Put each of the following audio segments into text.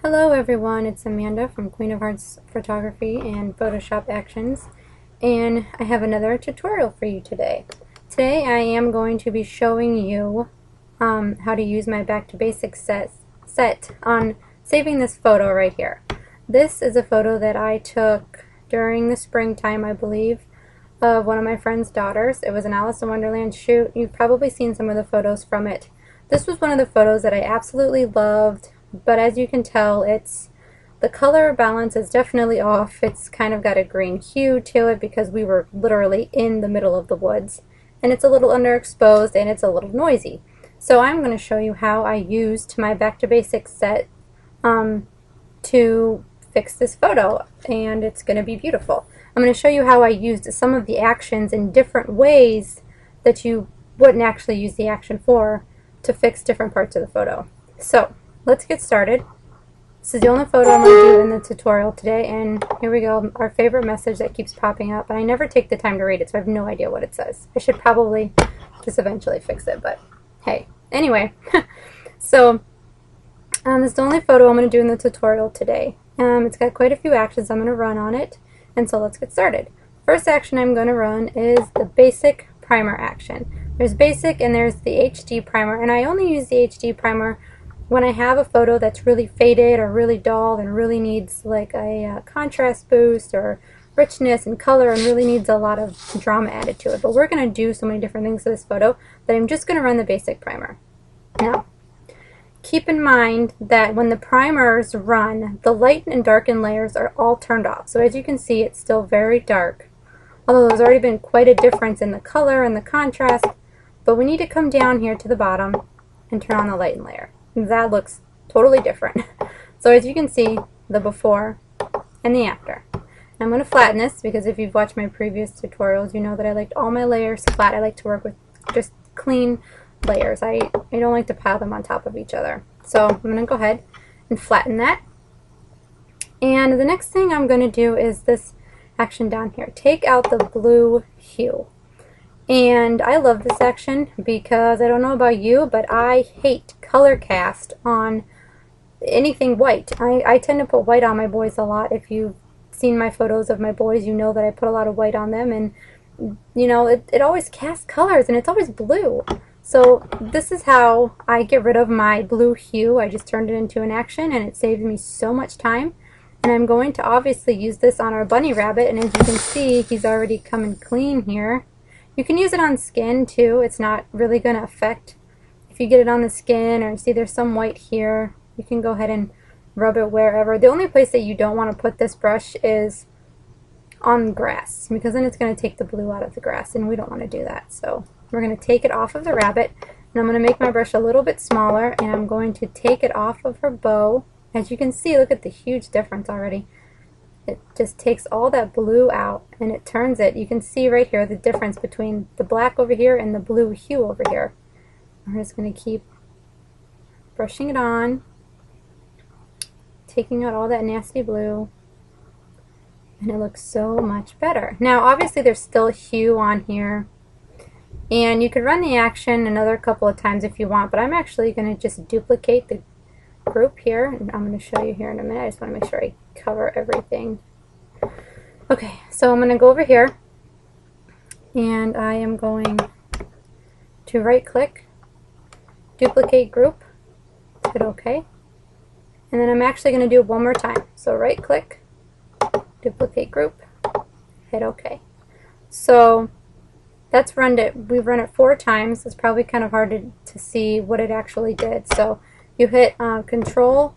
Hello everyone, it's Amanda from Queen of Hearts Photography and Photoshop Actions, and I have another tutorial for you today. Today I am going to be showing you how to use my Back to Basics set on saving this photo right here. This is a photo that I took during the springtime, I believe, of one of my friend's daughters. It was an Alice in Wonderland shoot. You've probably seen some of the photos from it. This was one of the photos that I absolutely loved. But as you can tell, the color balance is definitely off. It's kind of got a green hue to it because we were literally in the middle of the woods. And it's a little underexposed and it's a little noisy. So I'm going to show you how I used my Back to Basics set to fix this photo, and it's going to be beautiful. I'm going to show you how I used some of the actions in different ways that you wouldn't actually use the action for to fix different parts of the photo. So let's get started. This is the only photo I'm going to do in the tutorial today, and here we go, our favorite message that keeps popping up, and I never take the time to read it, so I have no idea what it says. I should probably just eventually fix it, but hey. Anyway, so this is the only photo I'm going to do in the tutorial today. It's got quite a few actions I'm going to run on it, and so let's get started. First action I'm going to run is the basic primer action. There's basic and there's the HD primer, and I only use the HD primer when I have a photo that's really faded or really dull and really needs like a contrast boost or richness and color and really needs a lot of drama added to it. But we're going to do so many different things to this photo that I'm just going to run the basic primer. Now, keep in mind that when the primers run, the light and darken layers are all turned off. So as you can see, it's still very dark, although there's already been quite a difference in the color and the contrast. But we need to come down here to the bottom and turn on the lighten layer. That looks totally different. So as you can see, the before and the after. I'm going to flatten this because if you've watched my previous tutorials, you know that I liked all my layers flat. I like to work with just clean layers. I don't like to pile them on top of each other. So I'm going to go ahead and flatten that. And the next thing I'm going to do is this action down here. Take out the blue hue. And I love this action because I don't know about you, but I hate color cast on anything white. I tend to put white on my boys a lot. If you've seen my photos of my boys, you know that I put a lot of white on them, and you know, it always casts colors and it's always blue. So this is how I get rid of my blue hue. I just turned it into an action and it saved me so much time. And I'm going to obviously use this on our bunny rabbit, and as you can see, he's already coming clean here. You can use it on skin too. It's not really going to affect if you get it on the skin, or see there's some white here. You can go ahead and rub it wherever. The only place that you don't want to put this brush is on grass, because then it's going to take the blue out of the grass, and we don't want to do that. So we're going to take it off of the rabbit, and I'm going to make my brush a little bit smaller, and I'm going to take it off of her bow. As you can see, look at the huge difference already. It just takes all that blue out and it turns it. You can see right here the difference between the black over here and the blue hue over here. I'm just going to keep brushing it on, taking out all that nasty blue, and it looks so much better. Now obviously there's still hue on here, and you could run the action another couple of times if you want, but I'm actually going to just duplicate the group here, and I'm going to show you here in a minute. I just want to make sure I cover everything. Okay, so I'm going to go over here, and I am going to right click, duplicate group, hit OK, and then I'm actually going to do it one more time. So right click, duplicate group, hit OK. So that's run it. We've run it 4 times. It's probably kind of hard to see what it actually did. So you hit Control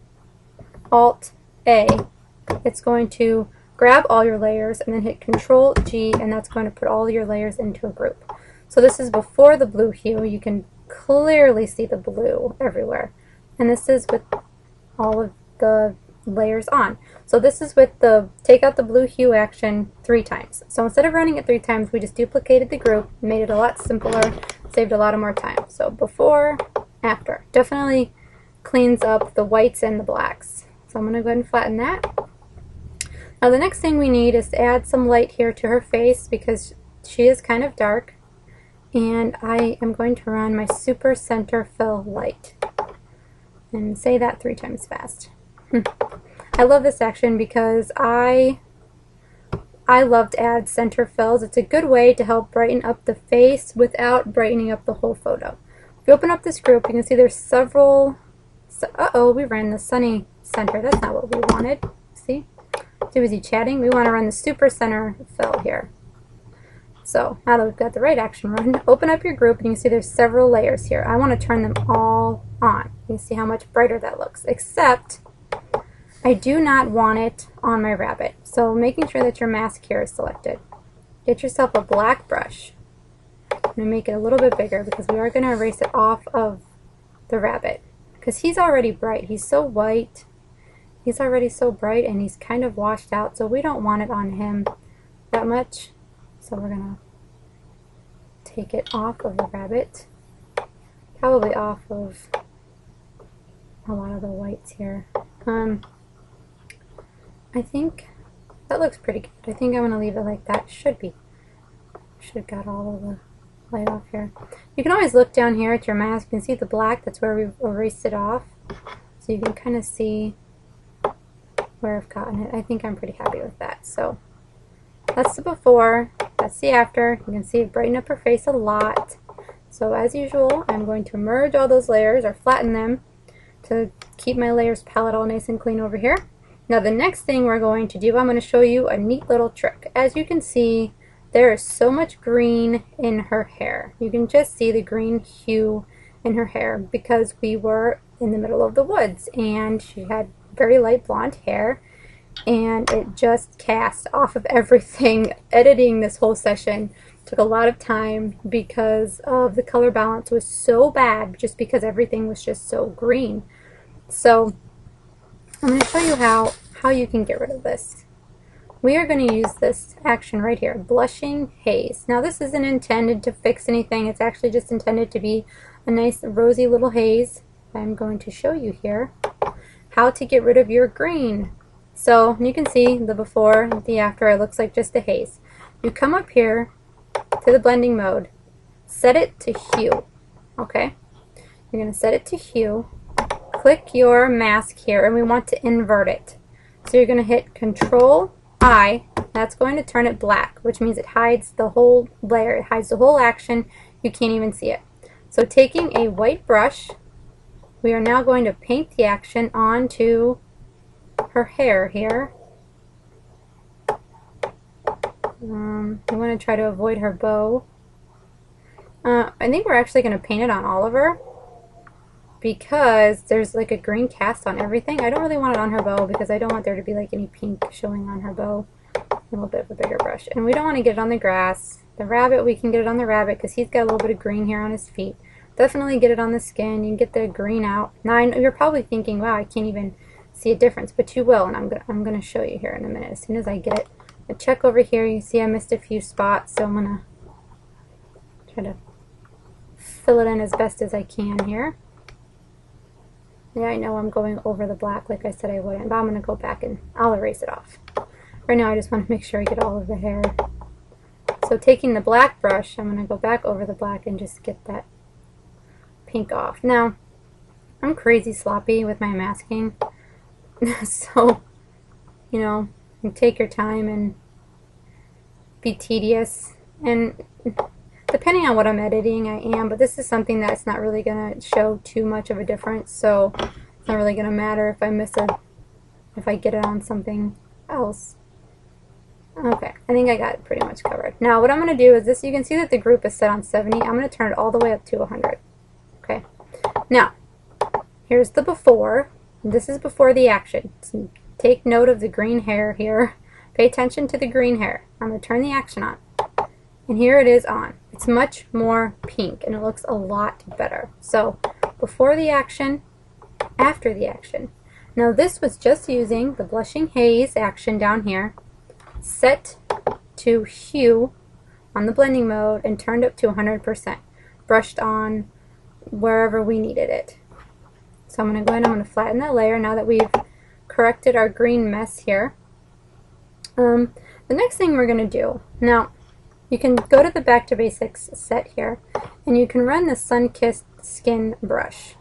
Alt A. It's going to grab all your layers, and then hit Control G, and that's going to put all your layers into a group. So this is before the blue hue. You can clearly see the blue everywhere, and this is with all of the layers on. So this is with the take out the blue hue action 3 times. So instead of running it 3 times, we just duplicated the group, made it a lot simpler, saved a lot of more time. So before, after. Definitely cleans up the whites and the blacks. So I'm going to go ahead and flatten that. Now the next thing we need is to add some light here to her face because she is kind of dark, and I am going to run my Super Center Fill Light. And say that 3 times fast. I love this action because I love to add center fills. It's a good way to help brighten up the face without brightening up the whole photo. If you open up this group, you can see there's several. Uh-oh, we ran the sunny center. That's not what we wanted. See? Too busy chatting. We want to run the super center fill here. So now that we've got the right action run, open up your group and you can see there's several layers here. I want to turn them all on. You can see how much brighter that looks, except I do not want it on my rabbit. So making sure that your mask here is selected. Get yourself a black brush. I'm going to make it a little bit bigger because we are going to erase it off of the rabbit. Because he's already bright. He's so white. He's already so bright and he's kind of washed out, so we don't want it on him that much. So we're going to take it off of the rabbit. Probably off of a lot of the whites here. I think that looks pretty good. I think I'm going to leave it like that. Should have got all of the light off here. You can always look down here at your mask. You can see the black. That's where we've erased it off. So you can kind of see where I've gotten it. I think I'm pretty happy with that. So that's the before. That's the after. You can see it brighten up her face a lot. So as usual, I'm going to merge all those layers or flatten them to keep my layers palette all nice and clean over here. Now the next thing we're going to do, I'm going to show you a neat little trick. As you can see, there is so much green in her hair. You can just see the green hue in her hair because we were in the middle of the woods and she had very light blonde hair and it just cast off of everything. Editing this whole session took a lot of time because of the color balance was so bad just because everything was just so green. So I'm going to show you how you can get rid of this. We are going to use this action right here, Blushing Haze. Now this isn't intended to fix anything. It's actually just intended to be a nice rosy little haze. I'm going to show you here how to get rid of your green. So you can see the before and the after. It looks like just a haze. You come up here to the blending mode, set it to hue. Okay, you're going to set it to hue. Click your mask here and we want to invert it. So you're going to hit Control I. That's going to turn it black, which means it hides the whole layer. It hides the whole action. You can't even see it. So taking a white brush, we are now going to paint the action onto her hair here. I'm going to try to avoid her bow. I think we're actually going to paint it on all of her because there's like a green cast on everything. I don't really want it on her bow because I don't want there to be like any pink showing on her bow. A little bit of a bigger brush. And we don't want to get it on the grass. The rabbit, we can get it on the rabbit because he's got a little bit of green here on his feet. Definitely get it on the skin. You can get the green out. Now I know you're probably thinking, wow, I can't even see a difference, but you will, and I'm gonna show you here in a minute as soon as I get it. I check over here. You see I missed a few spots, so I'm gonna try to fill it in as best as I can here. Yeah, I know I'm going over the black like I said I wouldn't, but I'm going to go back and I'll erase it off. Right now I just want to make sure I get all of the hair. So taking the black brush, I'm going to go back over the black and just get that pink off. Now, I'm crazy sloppy with my masking, so, you know, you take your time and be tedious. And depending on what I'm editing, I am, but this is something that's not really going to show too much of a difference, so it's not really going to matter if I miss it, if I get it on something else. Okay, I think I got it pretty much covered. Now what I'm going to do is this, you can see that the group is set on 70. I'm going to turn it all the way up to 100. Okay, now here's the before. This is before the action. So take note of the green hair here. Pay attention to the green hair. I'm going to turn the action on. And here it is on. It's much more pink and it looks a lot better. So before the action, after the action. Now this was just using the Blushing Haze action down here, set to hue on the blending mode and turned up to 100%. Brushed on wherever we needed it. So I'm going to go ahead and I'm going to flatten that layer now that we've corrected our green mess here. The next thing we're going to do, now you can go to the Back to Basics set here, and you can run the Sun-Kissed Skin brush.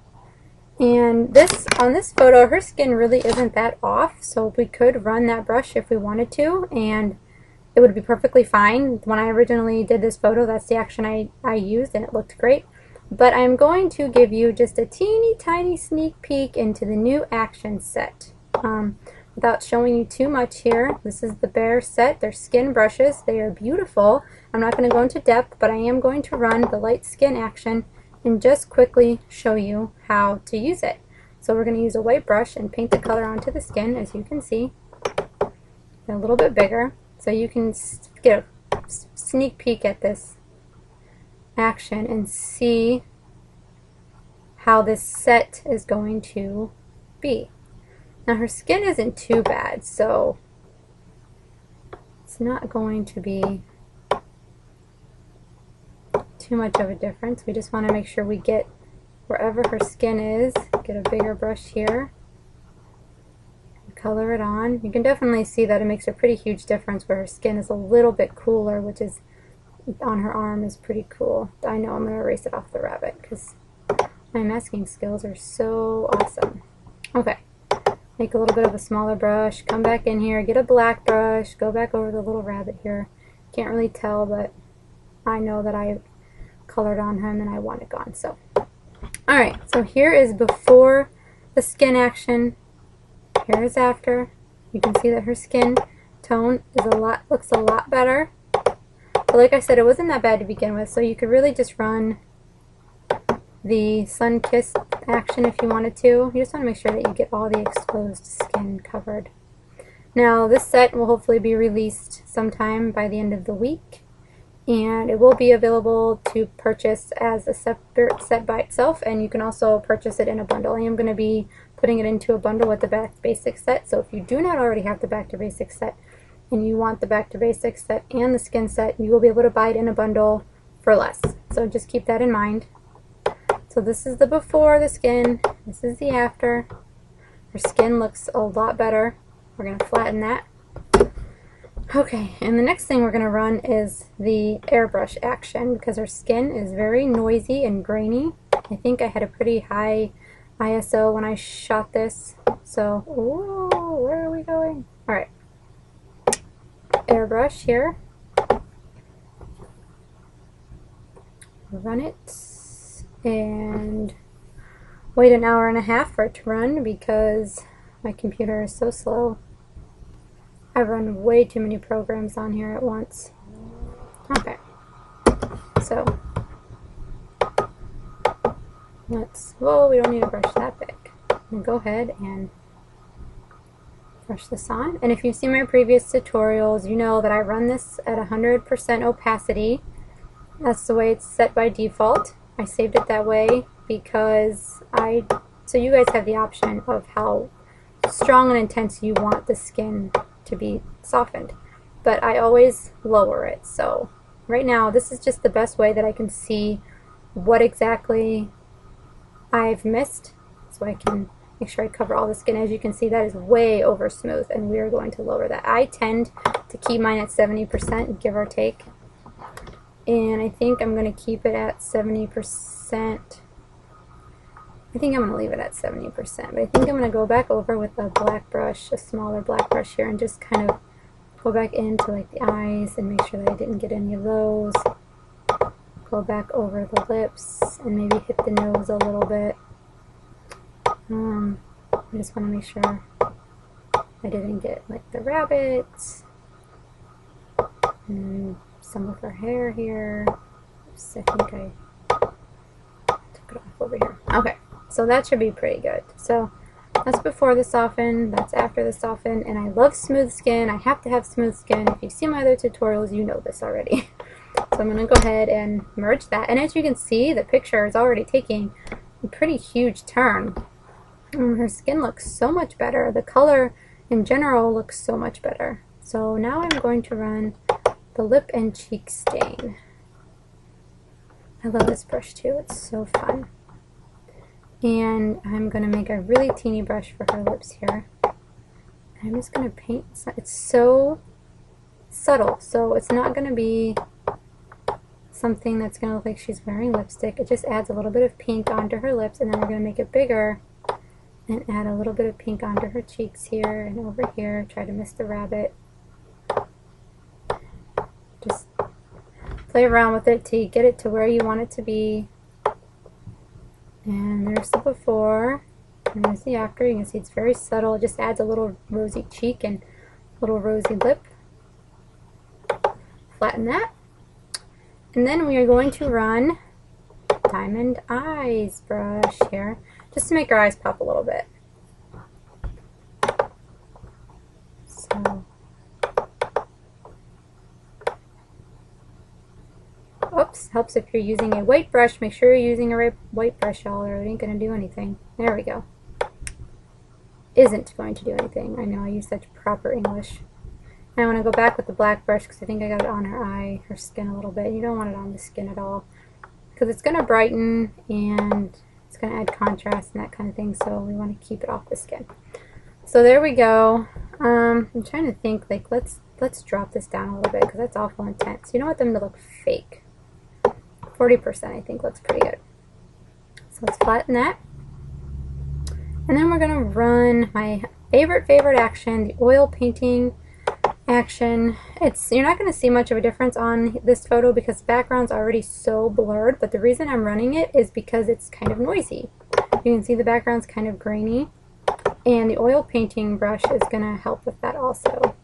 And on this photo, her skin really isn't that off, so we could run that brush if we wanted to, and it would be perfectly fine. When I originally did this photo, that's the action I used, and it looked great. But I'm going to give you just a teeny tiny sneak peek into the new action set. Without showing you too much here, this is the Bear set. They're skin brushes. They are beautiful. I'm not going to go into depth, but I am going to run the light skin action and just quickly show you how to use it. So we're going to use a white brush and paint the color onto the skin, as you can see. A little bit bigger, so you can get a sneak peek at this action and see how this set is going to be. Now her skin isn't too bad, so it's not going to be too much of a difference. We just want to make sure we get wherever her skin is, get a bigger brush here, color it on. You can definitely see that it makes a pretty huge difference where her skin is a little bit cooler, which is on her arm is pretty cool. I know I'm going to erase it off the rabbit because my masking skills are so awesome. Okay, make a little bit of a smaller brush, come back in here, get a black brush, go back over the little rabbit here. Can't really tell, but I know that I colored on him and I want it gone. So, alright, so here is before the skin action. Here is after. You can see that her skin tone is looks a lot better. But like I said, it wasn't that bad to begin with, so you could really just run the sun kissed action if you wanted to. You just want to make sure that you get all the exposed skin covered. Now this set will hopefully be released sometime by the end of the week, and it will be available to purchase as a separate set by itself, and you can also purchase it in a bundle. I am going to be putting it into a bundle with the Back to Basics set, so if you do not already have the Back to Basics set and you want the Back to Basics set and the skin set, you will be able to buy it in a bundle for less. So just keep that in mind. So this is the before the skin, this is the after. Her skin looks a lot better. We're going to flatten that. Okay, and the next thing we're going to run is the airbrush action because her skin is very noisy and grainy. I think I had a pretty high ISO when I shot this. So, ooh, where are we going? Alright. Airbrush here. Run it and wait an hour and a half for it to run because my computer is so slow. I run way too many programs on here at once. Okay, so well, we don't need a brush that big. I'm going to go ahead and brush this on. And if you've seen my previous tutorials, you know that I run this at 100% opacity. That's the way it's set by default. I saved it that way because so you guys have the option of how strong and intense you want the skin to be softened. But I always lower it. So right now, this is just the best way that I can see what exactly I've missed, so I can make sure I cover all the skin. As you can see, that is way over smooth, and we are going to lower that. I tend to keep mine at 70%, give or take, and I think I'm going to keep it at 70%. I think I'm going to leave it at 70%, but I think I'm going to go back over with a black brush, a smaller black brush here, and just kind of go back into like the eyes and make sure that I didn't get any of those. Go back over the lips and maybe hit the nose a little bit. I just want to make sure I didn't get like the rabbits and some of her hair here. Oops, I think I took it off over here. Okay, so that should be pretty good. So that's before the soften, that's after the soften, and I love smooth skin. I have to have smooth skin. If you've seen my other tutorials, you know this already. So I'm going to go ahead and merge that. And as you can see, the picture is already taking a pretty huge turn. Her skin looks so much better. The color in general looks so much better. So now I'm going to run the lip and cheek stain. I love this brush too. It's so fun. And I'm going to make a really teeny brush for her lips here. I'm just going to paint. It's so subtle, so it's not going to be something that's going to look like she's wearing lipstick. It just adds a little bit of pink onto her lips, and then we're going to make it bigger and add a little bit of pink onto her cheeks here and over here. Try to miss the rabbit. Just play around with it till you get it to where you want it to be. And there's the before, and there's the after. You can see it's very subtle. It just adds a little rosy cheek and a little rosy lip. Flatten that. And then we are going to run Diamond Eyes brush here, just to make our eyes pop a little bit. So, oops, helps if you're using a white brush. Make sure you're using a white brush, y'all, or it ain't going to do anything. There we go. Isn't going to do anything. I know I use such proper English. And I want to go back with the black brush because I think I got it on her eye, her skin a little bit. You don't want it on the skin at all, because it's going to brighten and it's going to add contrast and that kind of thing, so we want to keep it off the skin. So there we go. I'm trying to think, like, let's drop this down a little bit because that's awful intense. You don't want them to look fake. 40% I think looks pretty good. So let's flatten that. And then we're going to run my favorite action, the oil painting action. You're not going to see much of a difference on this photo because the background's already so blurred, but the reason I'm running it is because it's kind of noisy. You can see the background's kind of grainy, and the oil painting brush is going to help with that also.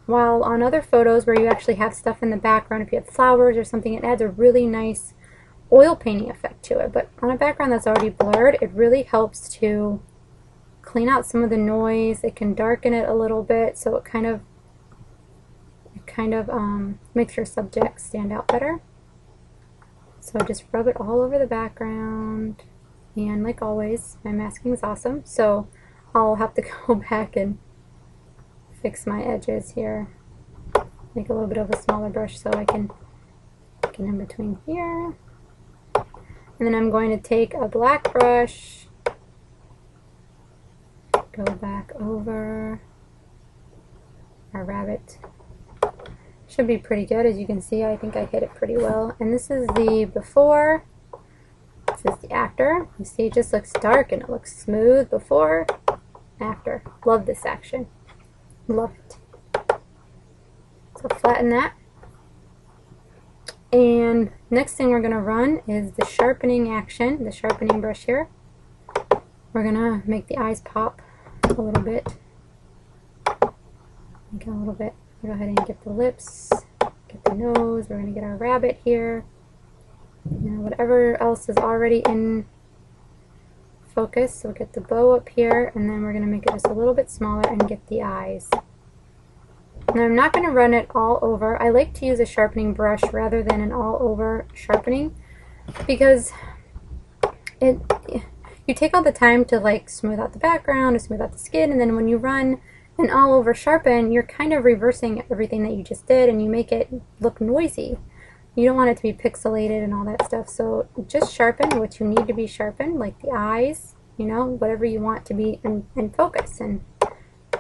While on other photos where you actually have stuff in the background, if you have flowers or something, it adds a really nice oil painting effect to it. But on a background that's already blurred, it really helps to clean out some of the noise. It can darken it a little bit, so it kind of makes your subject stand out better. So just rub it all over the background, and like always, my masking is awesome, so I'll have to go back and fix my edges here, make a little bit of a smaller brush so I can get in between here. And then I'm going to take a black brush, go back over our rabbit. Should be pretty good. As you can see, I think I hit it pretty well. And this is the before, this is the after. You see it just looks dark and it looks smooth. Before, after. Love this action. Love it. So flatten that. And next thing we're going to run is the sharpening action, the sharpening brush here. We're going to make the eyes pop a little bit. Make it a little bit. Go ahead and get the lips, get the nose. We're going to get our rabbit here. You know, whatever else is already in focus. So we'll get the bow up here, and then we're going to make it just a little bit smaller and get the eyes. Now I'm not going to run it all over. I like to use a sharpening brush rather than an all-over sharpening because you take all the time to like smooth out the background, to smooth out the skin, and then when you run an all-over sharpen, you're kind of reversing everything that you just did, and you make it look noisy. You don't want it to be pixelated and all that stuff, so just sharpen what you need to be sharpened, like the eyes, you know, whatever you want to be in focus, and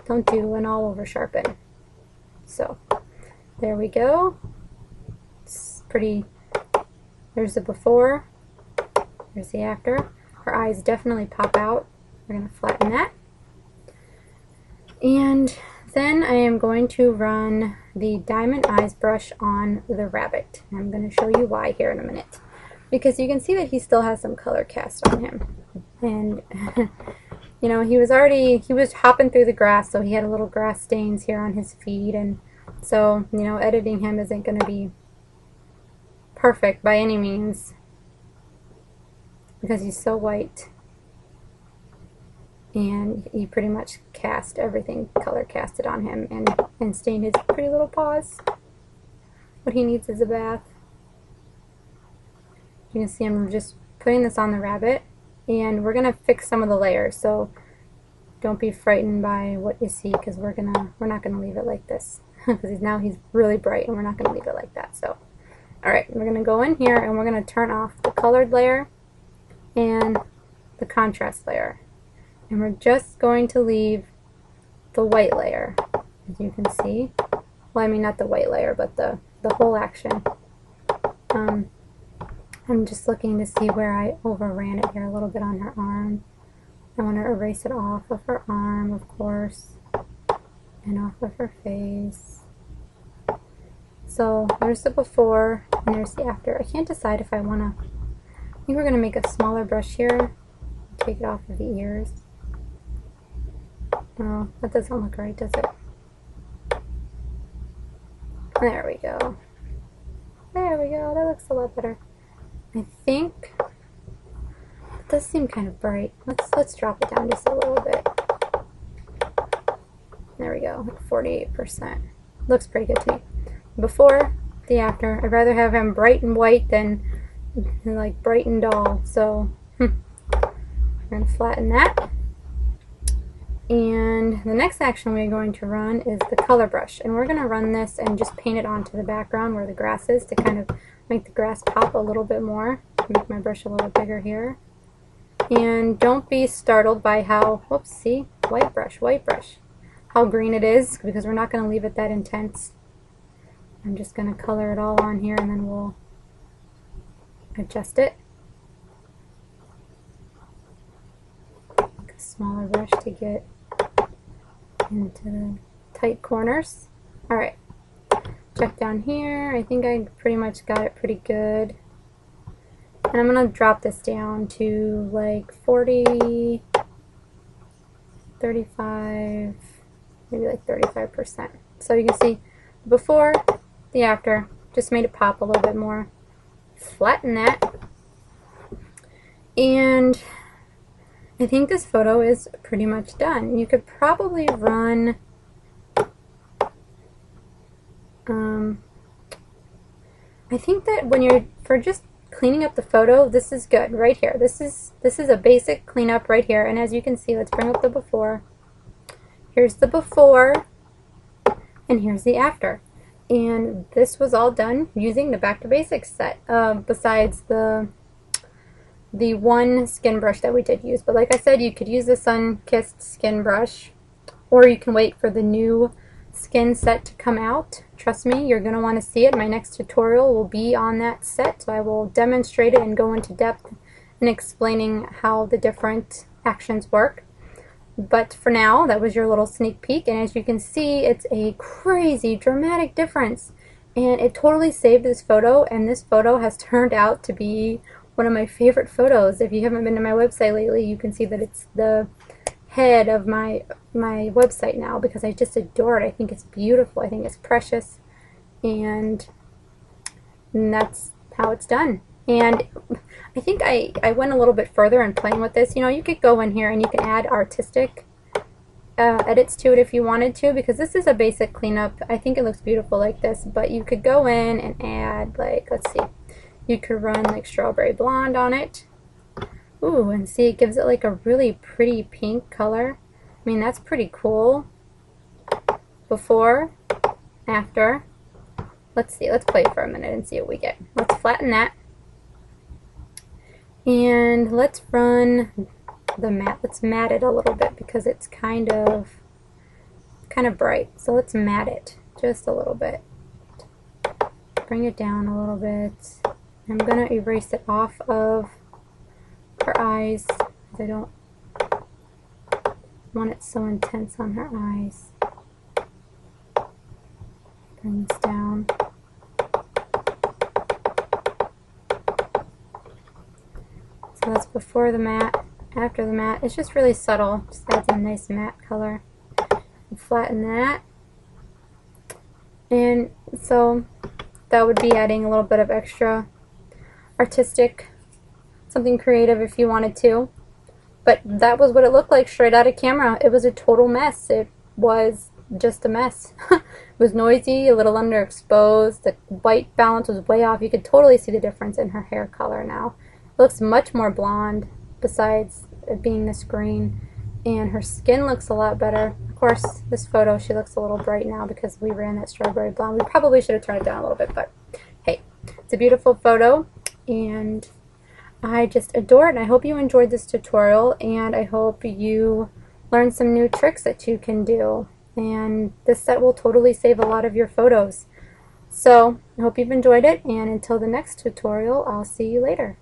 don't do an all-over sharpen. So, there we go. It's pretty. There's the before, there's the after. Her eyes definitely pop out. We're going to flatten that. And then I am going to run the Diamond Eyes brush on the rabbit. I'm going to show you why here in a minute. Because you can see that he still has some color cast on him. And, you know, he was hopping through the grass, so he had a little grass stains here on his feet. And so, you know, editing him isn't going to be perfect by any means, because he's so white. And he pretty much cast everything, color casted on him, and stained his pretty little paws. What he needs is a bath. You can see I'm just putting this on the rabbit, and we're gonna fix some of the layers. So don't be frightened by what you see, because we're not gonna leave it like this, because now he's really bright, and we're not gonna leave it like that. So, all right, we're gonna go in here, and we're gonna turn off the colored layer and the contrast layer. And we're just going to leave the white layer, as you can see. Well, I mean, not the white layer, but the whole action. I'm just looking to see where I overran it here a little bit on her arm. I want to erase it off of her arm, of course, and off of her face. So there's the before and there's the after. I can't decide if I want to, I think we're going to make a smaller brush here. Take it off of the ears. Oh, that doesn't look right, does it? There we go. There we go. That looks a lot better. I think it does seem kind of bright. Let's drop it down just a little bit. There we go. Like 48%. Looks pretty good to me. Before, the after. I'd rather have him bright and white than like bright and dull. So we're going to flatten that. And the next action we're going to run is the color brush. And we're going to run this and just paint it onto the background where the grass is to kind of make the grass pop a little bit more. Make my brush a little bigger here. And don't be startled by how, whoops, see, white brush, how green it is, because we're not going to leave it that intense. I'm just going to color it all on here and then we'll adjust it. Make a smaller brush to get into the tight corners. Alright, check down here. I think I pretty much got it pretty good. And I'm going to drop this down to like 40, 35, maybe like 35%. So you can see before, the after, just made it pop a little bit more. Flatten that. And I think this photo is pretty much done. You could probably run I think that when you're for just cleaning up the photo, this is good right here. This is a basic cleanup right here. And as you can see, let's bring up the before. Here's the before and here's the after. And this was all done using the Back to Basics set, besides the one skin brush that we did use. But like I said, you could use the Sun-Kissed skin brush, or you can wait for the new skin set to come out. Trust me, you're going to want to see it. My next tutorial will be on that set, so I will demonstrate it and go into depth in explaining how the different actions work. But for now, that was your little sneak peek, and as you can see, it's a crazy dramatic difference, and it totally saved this photo, and this photo has turned out to be one of my favorite photos. If you haven't been to my website lately, you can see that it's the head of my website now, because I just adore it. I think it's beautiful. I think it's precious, and that's how it's done. And I think I went a little bit further in playing with this. You know, you could go in here and you can add artistic edits to it if you wanted to, because this is a basic cleanup. I think it looks beautiful like this, but you could go in and add, like, let's see, you could run like strawberry blonde on it. Ooh, and see, it gives it like a really pretty pink color. I mean, that's pretty cool. Before, after. Let's see, let's play for a minute and see what we get. Let's flatten that. And let's run the matte. Let's matte it a little bit because it's kind of bright. So let's matte it just a little bit. Bring it down a little bit. I'm going to erase it off of her eyes because I don't want it so intense on her eyes. Bring this down. So that's before the matte, after the matte. It's just really subtle. Just adds a nice matte color. And flatten that. And so that would be adding a little bit of extra artistic, something creative if you wanted to. But that was what it looked like straight out of camera. It was a total mess. It was just a mess. It was noisy, a little underexposed. The white balance was way off. You could totally see the difference in her hair color now. It looks much more blonde besides it being this green, and her skin looks a lot better. Of course, this photo, she looks a little bright now because we ran that strawberry blonde. We probably should have turned it down a little bit, but hey, it's a beautiful photo, and I just adore it. And I hope you enjoyed this tutorial, and I hope you learned some new tricks that you can do. And this set will totally save a lot of your photos. So I hope you've enjoyed it, and until the next tutorial, I'll see you later.